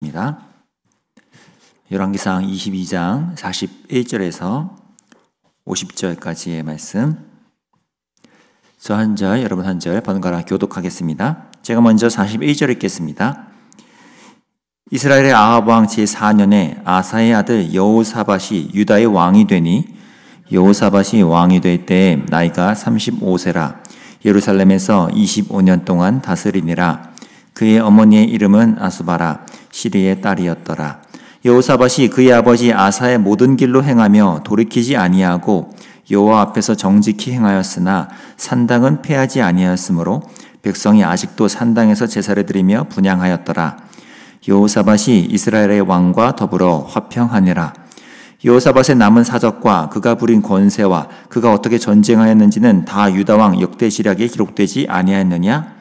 하겠습니다. 열왕기상 22장 41절에서 50절까지의 말씀, 저 한 절, 여러분 한 절 번갈아 교독하겠습니다. 제가 먼저 41절 읽겠습니다. 이스라엘의 아합 왕 제4년에 아사의 아들 여호사밧이 유다의 왕이 되니 여호사밧이 왕이 될 때 나이가 35세라 예루살렘에서 25년 동안 다스리니라. 그의 어머니의 이름은 아수바라 시리의 딸이었더라. 여호사밧이 그의 아버지 아사의 모든 길로 행하며 돌이키지 아니하고 여호와 앞에서 정직히 행하였으나 산당은 폐하지 아니하였으므로 백성이 아직도 산당에서 제사를 드리며 분향하였더라. 여호사밧이 이스라엘의 왕과 더불어 화평하니라. 여호사밧의 남은 사적과 그가 부린 권세와 그가 어떻게 전쟁하였는지는 다 유다 왕 역대시략에 기록되지 아니하였느냐?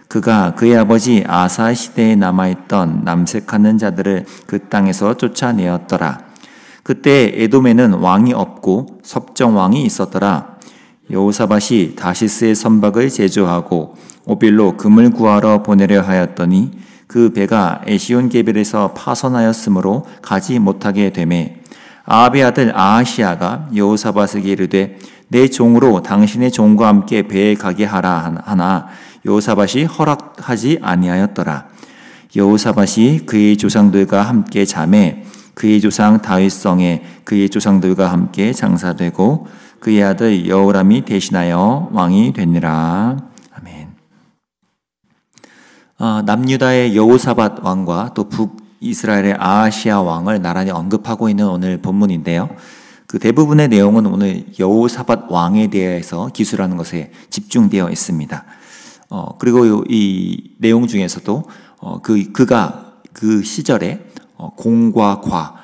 그가 그의 아버지 아사 시대에 남아있던 남색하는 자들을 그 땅에서 쫓아내었더라. 그때 에돔에는 왕이 없고 섭정 왕이 있었더라. 여호사밧이 다시스의 선박을 제조하고 오빌로 금을 구하러 보내려 하였더니 그 배가 에시온게벨에서 파선하였으므로 가지 못하게 되매 아합의 아들 아하시아가 여호사밧에게 이르되 내 종으로 당신의 종과 함께 배에 가게 하라 하나 여호사밧이 허락하지 아니하였더라. 여호사밧이 그의 조상들과 함께 자매 그의 조상 다윗성에 그의 조상들과 함께 장사되고 그의 아들 여호람이 대신하여 왕이 되니라. 아멘. 남유다의 여호사밧 왕과 또 북이스라엘의 아하시아 왕을 나란히 언급하고 있는 오늘 본문인데요. 그 대부분의 내용은 오늘 여호사밧 왕에 대해서 기술하는 것에 집중되어 있습니다. 그리고 이 내용 중에서도 그가 그 시절에 공과 과,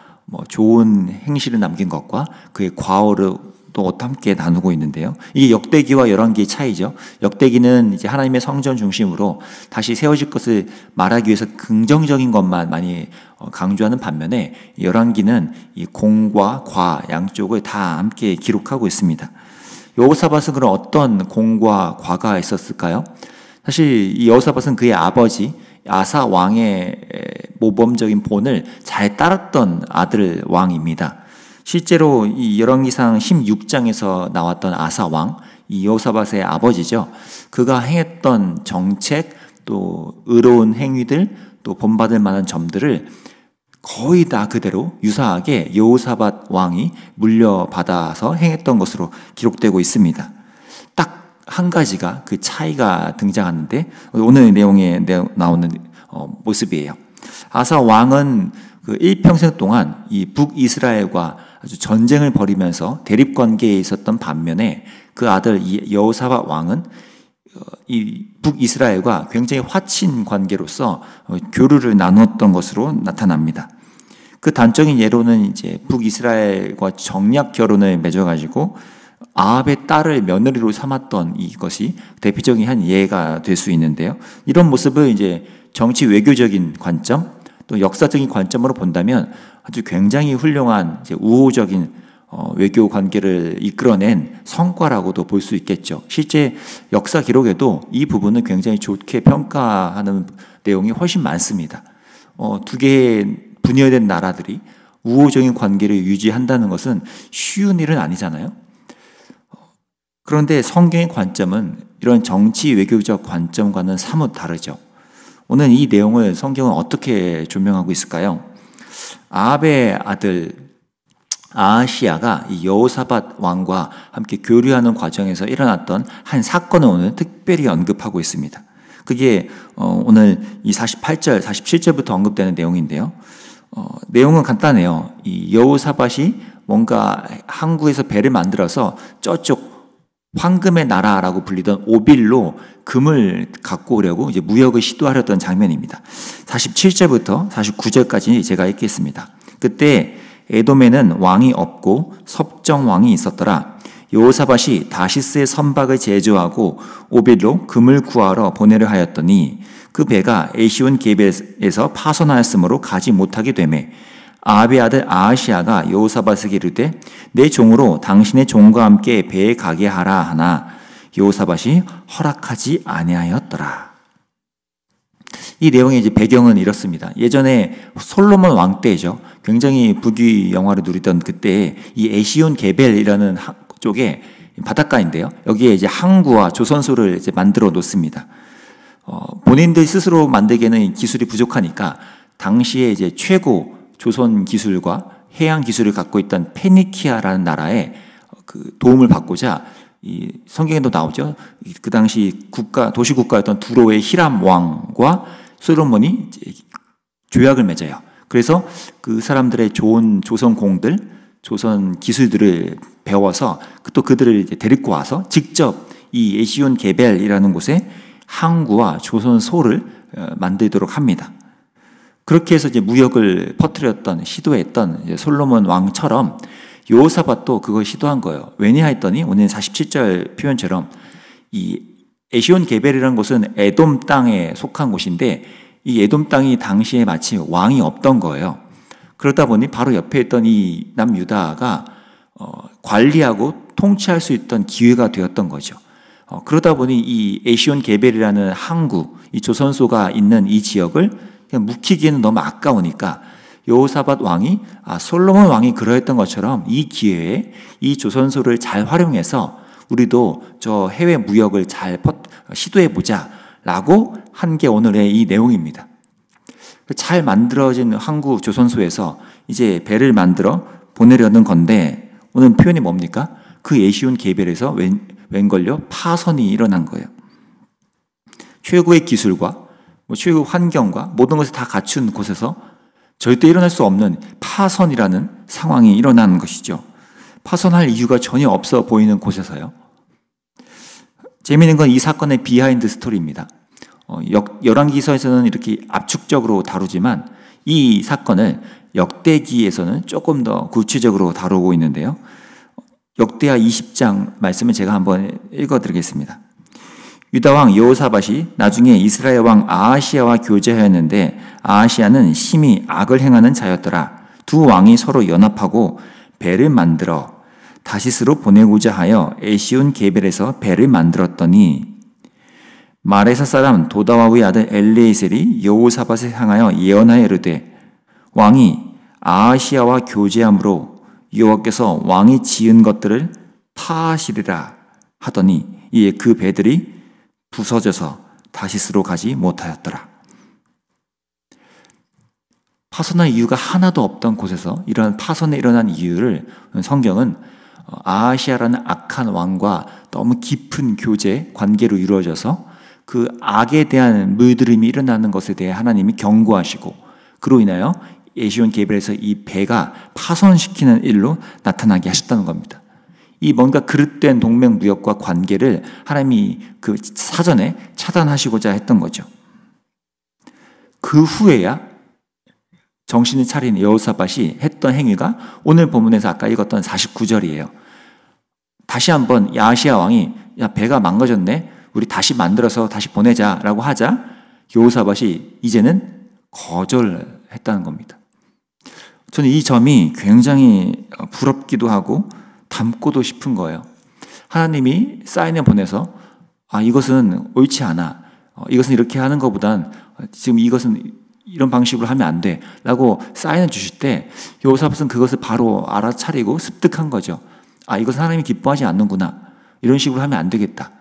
좋은 행실을 남긴 것과 그의 과오를 또 함께 나누고 있는데요. 이게 역대기와 열왕기의 차이죠. 역대기는 이제 하나님의 성전 중심으로 다시 세워질 것을 말하기 위해서 긍정적인 것만 많이 강조하는 반면에 열왕기는 이 공과 과 양쪽을 다 함께 기록하고 있습니다. 여호사밧은 그럼 어떤 공과 과가 있었을까요? 사실 이 여호사밧은 그의 아버지 아사 왕의 모범적인 본을 잘 따랐던 아들 왕입니다. 실제로 이 열왕기상 16장에서 나왔던 아사 왕, 이 여호사밧의 아버지죠. 그가 행했던 정책, 또 의로운 행위들, 또 본받을 만한 점들을 거의 다 그대로 유사하게 여호사밧 왕이 물려받아서 행했던 것으로 기록되고 있습니다. 딱 한 가지가 그 차이가 등장하는데 오늘 내용에 나오는 모습이에요. 아사 왕은 그 일평생 동안 이 북이스라엘과 아주 전쟁을 벌이면서 대립 관계에 있었던 반면에 그 아들 여호사밧 왕은 이 북이스라엘과 굉장히 화친 관계로서 교류를 나눴던 것으로 나타납니다. 그 단적인 예로는 이제 북이스라엘과 정략 결혼을 맺어가지고 아합의 딸을 며느리로 삼았던 이것이 대표적인 한 예가 될 수 있는데요. 이런 모습을 이제 정치 외교적인 관점 또 역사적인 관점으로 본다면 아주 굉장히 훌륭한 이제 우호적인 외교 관계를 이끌어낸 성과라고도 볼 수 있겠죠. 실제 역사 기록에도 이 부분을 굉장히 좋게 평가하는 내용이 훨씬 많습니다. 두 개의 분열된 나라들이 우호적인 관계를 유지한다는 것은 쉬운 일은 아니잖아요. 그런데 성경의 관점은 이런 정치 외교적 관점과는 사뭇 다르죠. 오늘 이 내용을 성경은 어떻게 조명하고 있을까요? 아합의 아들 아하시아가 이 여호사밧 왕과 함께 교류하는 과정에서 일어났던 한 사건을 오늘 특별히 언급하고 있습니다. 그게 오늘 이 48절, 47절부터 언급되는 내용인데요. 내용은 간단해요. 이 여호사밧이 뭔가 항구에서 배를 만들어서 저쪽 황금의 나라라고 불리던 오빌로 금을 갖고 오려고 이제 무역을 시도하려던 장면입니다. 47절부터 49절까지 제가 읽겠습니다. 그때 에돔에는 왕이 없고 섭정 왕이 있었더라. 여호사밧이 다시스의 선박을 제조하고 오빌로 금을 구하러 보내려 하였더니 그 배가 에시온 게벨에서 파선하였으므로 가지 못하게 되매 아합의 아들 아하시아가 여호사밧에게 이르되 내 종으로 당신의 종과 함께 배에 가게 하라 하나 여호사밧이 허락하지 아니하였더라. 이 내용의 이제 배경은 이렇습니다. 예전에 솔로몬 왕 때죠. 굉장히 부귀 영화를 누리던 그때 이 에시온 게벨이라는 쪽에 바닷가인데요. 여기에 이제 항구와 조선소를 이제 만들어 놓습니다. 본인들 스스로 만들기에는 기술이 부족하니까 당시에 이제 최고 조선 기술과 해양 기술을 갖고 있던 페니키아라는 나라에 그 도움을 받고자 이 성경에도 나오죠. 그 당시 도시 국가였던 두로의 히람 왕과 솔로몬이 조약을 맺어요. 그래서 그 사람들의 좋은 조선 공들, 조선 기술들을 배워서 또 그들을 이제 데리고 와서 직접 이 에시온 게벨이라는 곳에 항구와 조선소를 만들도록 합니다. 그렇게 해서 이제 무역을 시도했던 이제 솔로몬 왕처럼 여호사밧도 그걸 시도한 거예요. 왜냐 했더니 오늘 47절 표현처럼 이 에시온 게벨이라는 곳은 에돔 땅에 속한 곳인데 이 에돔 땅이 당시에 마치 왕이 없던 거예요. 그러다 보니 바로 옆에 있던 이 남유다가 관리하고 통치할 수 있던 기회가 되었던 거죠. 그러다 보니 이 에시온 게벨이라는 항구, 이 조선소가 있는 이 지역을 그냥 묵히기에는 너무 아까우니까 여호사밧 왕이 솔로몬 왕이 그러했던 것처럼 이 기회에 이 조선소를 잘 활용해서 우리도 저 해외 무역을 잘 시도해보자 라고 한 게 오늘의 이 내용입니다. 잘 만들어진 항구 조선소에서 이제 배를 만들어 보내려는 건데 오늘 표현이 뭡니까? 그 에시온 게벨에서 웬걸요? 파선이 일어난 거예요. 최고의 기술과 최고 환경과 모든 것을 다 갖춘 곳에서 절대 일어날 수 없는 파선이라는 상황이 일어난 것이죠. 파선할 이유가 전혀 없어 보이는 곳에서요. 재미있는 건 이 사건의 비하인드 스토리입니다. 열왕기서에서는 이렇게 압축적으로 다루지만 이 사건을 역대기에서는 조금 더 구체적으로 다루고 있는데요. 역대하 20장 말씀을 제가 한번 읽어드리겠습니다. 유다왕 여호사밧이 나중에 이스라엘 왕 아하시아와 교제하였는데 아하시아는 심히 악을 행하는 자였더라. 두 왕이 서로 연합하고 배를 만들어 다시스로 보내고자 하여 에시온 게벨에서 배를 만들었더니 마레사 사람 도다와의 아들 엘리에셀이 여호사밧을 향하여 예언하여 이르되 왕이 아하시아와 교제함으로 여호와께서 왕이 지은 것들을 파하시리라 하더니 이에 그 배들이 부서져서 다시스로 가지 못하였더라. 파선할 이유가 하나도 없던 곳에서 이런 파선에 일어난 이유를 성경은 아하시아라는 악한 왕과 너무 깊은 교제, 관계로 이루어져서 그 악에 대한 물들임이 일어나는 것에 대해 하나님이 경고하시고 그로 인하여 에시온 게벨에서 이 배가 파손시키는 일로 나타나게 하셨다는 겁니다. 이 뭔가 그릇된 동맹 무역과 관계를 하나님이 그 사전에 차단하시고자 했던 거죠. 그 후에야 정신을 차린 여호사밧이 했던 행위가 오늘 본문에서 아까 읽었던 49절이에요. 다시 한번 야시아 왕이 야 배가 망가졌네. 우리 다시 만들어서 다시 보내자라고 하자 여호사밧이 이제는 거절했다는 겁니다. 저는 이 점이 굉장히 부럽기도 하고 닮고도 싶은 거예요. 하나님이 사인을 보내서 이것은 옳지 않아. 이것은 이렇게 하는 것보단 지금 이것은 이런 방식으로 하면 안 돼. 라고 사인을 주실 때 여호사밧은 그것을 바로 알아차리고 습득한 거죠. 이것은 하나님이 기뻐하지 않는구나. 이런 식으로 하면 안 되겠다.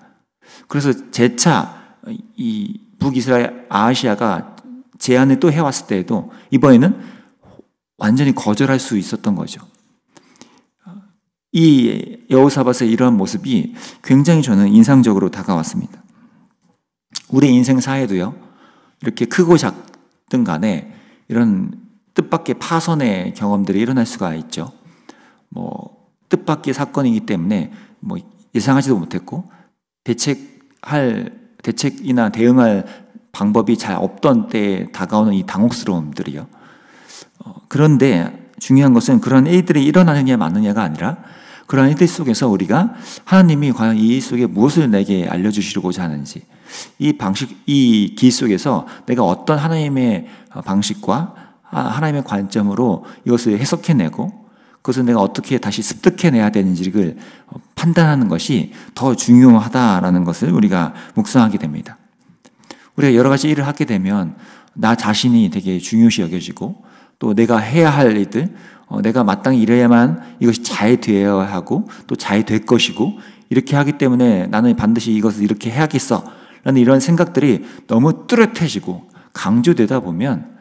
그래서 재차 이 북이스라엘 아하시아가 제안을 또 해왔을 때에도 이번에는 완전히 거절할 수 있었던 거죠. 이 여호사밧의 이러한 모습이 굉장히 저는 인상적으로 다가왔습니다. 우리 인생 사에도요, 이렇게 크고 작든 간에 이런 뜻밖의 파선의 경험들이 일어날 수가 있죠. 뜻밖의 사건이기 때문에 예상하지도 못했고 대책이나 대응할 방법이 잘 없던 때에 다가오는 이 당혹스러움들이요. 그런데 중요한 것은 그런 일들이 일어나느냐 마느냐가 아니라 그런 일들 속에서 우리가 하나님이 과연 이 일 속에 무엇을 내게 알려주시고자 하는지 이 길 속에서 내가 어떤 하나님의 방식과 하나님의 관점으로 이것을 해석해내고 그것을 내가 어떻게 다시 습득해내야 되는지를 판단하는 것이 더 중요하다라는 것을 우리가 묵상하게 됩니다. 우리가 여러 가지 일을 하게 되면 나 자신이 되게 중요시 여겨지고 또 내가 해야 할 일들, 내가 마땅히 이래야만 이것이 잘 되어야 하고 또 잘 될 것이고 이렇게 하기 때문에 나는 반드시 이것을 이렇게 해야겠어 라는 이런 생각들이 너무 뚜렷해지고 강조되다 보면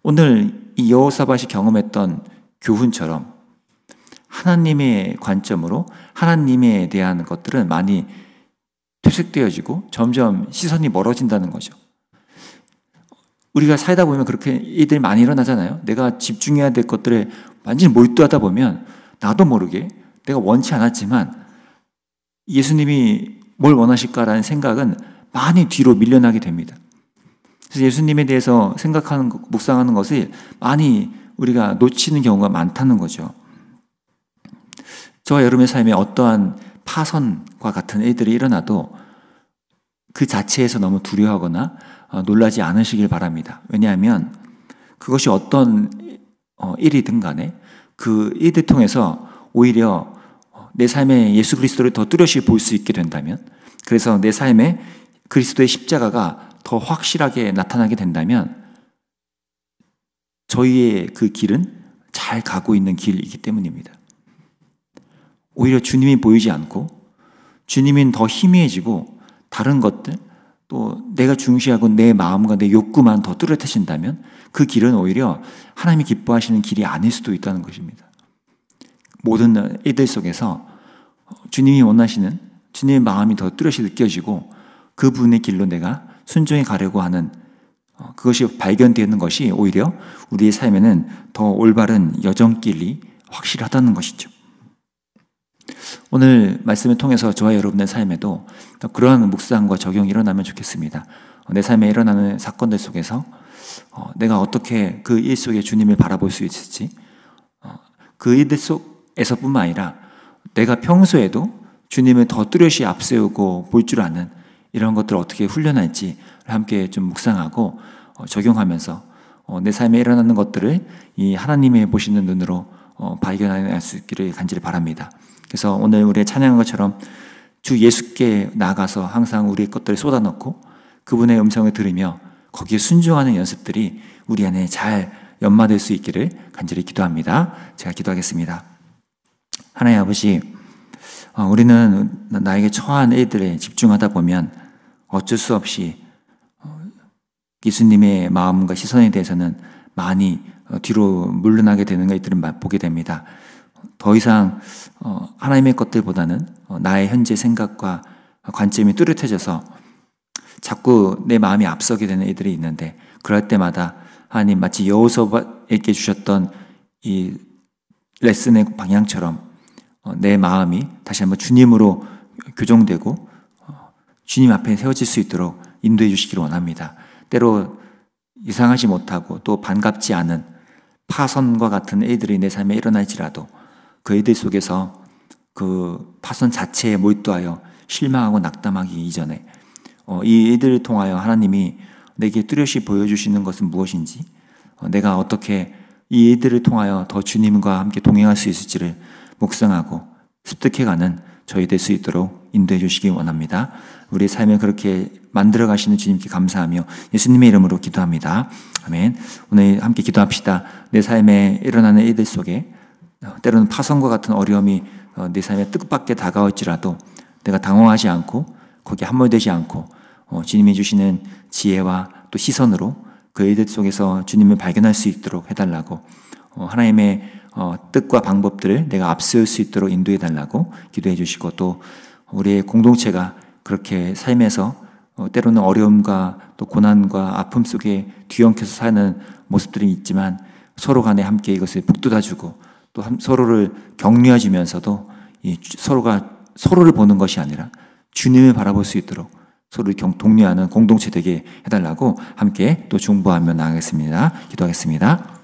오늘 이 여호사밧이 경험했던 교훈처럼 하나님의 관점으로 하나님에 대한 것들은 많이 퇴색되어지고 점점 시선이 멀어진다는 거죠. 우리가 살다 보면 그렇게 일들이 많이 일어나잖아요. 내가 집중해야 될 것들에 완전히 몰두하다 보면 나도 모르게 내가 원치 않았지만 예수님이 뭘 원하실까라는 생각은 많이 뒤로 밀려나게 됩니다. 그래서 예수님에 대해서 생각하는, 묵상하는 것을 많이 우리가 놓치는 경우가 많다는 거죠. 저와 여러분의 삶에 어떠한 파선과 같은 일들이 일어나도 그 자체에서 너무 두려워하거나 놀라지 않으시길 바랍니다. 왜냐하면 그것이 어떤 일이든 간에 그 일을 통해서 오히려 내 삶에 예수 그리스도를 더 뚜렷이 볼 수 있게 된다면, 그래서 내 삶에 그리스도의 십자가가 더 확실하게 나타나게 된다면 저희의 그 길은 잘 가고 있는 길이기 때문입니다. 오히려 주님이 보이지 않고 주님은 더 희미해지고 다른 것들 또 내가 중시하고 내 마음과 내 욕구만 더 뚜렷해진다면 그 길은 오히려 하나님이 기뻐하시는 길이 아닐 수도 있다는 것입니다. 모든 일들 속에서 주님이 원하시는 주님의 마음이 더 뚜렷이 느껴지고 그분의 길로 내가 순종해 가려고 하는 그것이 발견되는 것이 오히려 우리의 삶에는 더 올바른 여정길이 확실하다는 것이죠. 오늘 말씀을 통해서 저와 여러분의 삶에도 그러한 묵상과 적용이 일어나면 좋겠습니다. 내 삶에 일어나는 사건들 속에서 내가 어떻게 그 일 속에 주님을 바라볼 수 있을지, 그 일들 속에서뿐만 아니라 내가 평소에도 주님을 더 뚜렷이 앞세우고 볼 줄 아는 이런 것들을 어떻게 훈련할지 함께 좀 묵상하고 적용하면서 내 삶에 일어나는 것들을 이 하나님의 보시는 눈으로 발견할 수 있기를 간절히 바랍니다. 그래서 오늘 우리의 찬양한 것처럼 주 예수께 나아가서 항상 우리의 것들을 쏟아넣고 그분의 음성을 들으며 거기에 순종하는 연습들이 우리 안에 잘 연마될 수 있기를 간절히 기도합니다. 제가 기도하겠습니다. 하나님 아버지, 우리는 나에게 처한 일들에 집중하다 보면 어쩔 수 없이 예수님의 마음과 시선에 대해서는 많이 뒤로 물러나게 되는 것들을 보게 됩니다. 더 이상 하나님의 것들보다는 나의 현재 생각과 관점이 뚜렷해져서 자꾸 내 마음이 앞서게 되는 일들이 있는데, 그럴 때마다 하나님 마치 여호사밧에게 주셨던 이 레슨의 방향처럼 내 마음이 다시 한번 주님으로 교정되고 주님 앞에 세워질 수 있도록 인도해 주시기를 원합니다. 때로 이상하지 못하고 또 반갑지 않은 파선과 같은 일들이 내 삶에 일어날지라도 그 일들 속에서 그 파선 자체에 몰두하여 실망하고 낙담하기 이전에 이 일들을 통하여 하나님이 내게 뚜렷이 보여주시는 것은 무엇인지, 내가 어떻게 이 일들을 통하여 더 주님과 함께 동행할 수 있을지를 묵상하고 습득해가는 저희 될 수 있도록 인도해 주시기 원합니다. 우리의 삶을 그렇게 만들어 가시는 주님께 감사하며 예수님의 이름으로 기도합니다. 아멘. 오늘 함께 기도합시다. 내 삶에 일어나는 일들 속에 때로는 파선과 같은 어려움이 내 삶에 뜻밖에 다가올지라도 내가 당황하지 않고 거기에 함몰되지 않고 주님이 주시는 지혜와 또 시선으로 그 일들 속에서 주님을 발견할 수 있도록 해달라고, 하나님의 뜻과 방법들을 내가 앞세울 수 있도록 인도해 달라고 기도해 주시고, 또 우리의 공동체가 그렇게 삶에서 때로는 어려움과 또 고난과 아픔 속에 뒤엉켜서 사는 모습들이 있지만 서로 간에 함께 이것을 북돋아주고 또 서로를 격려해주면서도 서로가 서로를 보는 것이 아니라 주님을 바라볼 수 있도록 서로를 독려하는 공동체 되게 해달라고 함께 또 중보하며 나가겠습니다. 기도하겠습니다.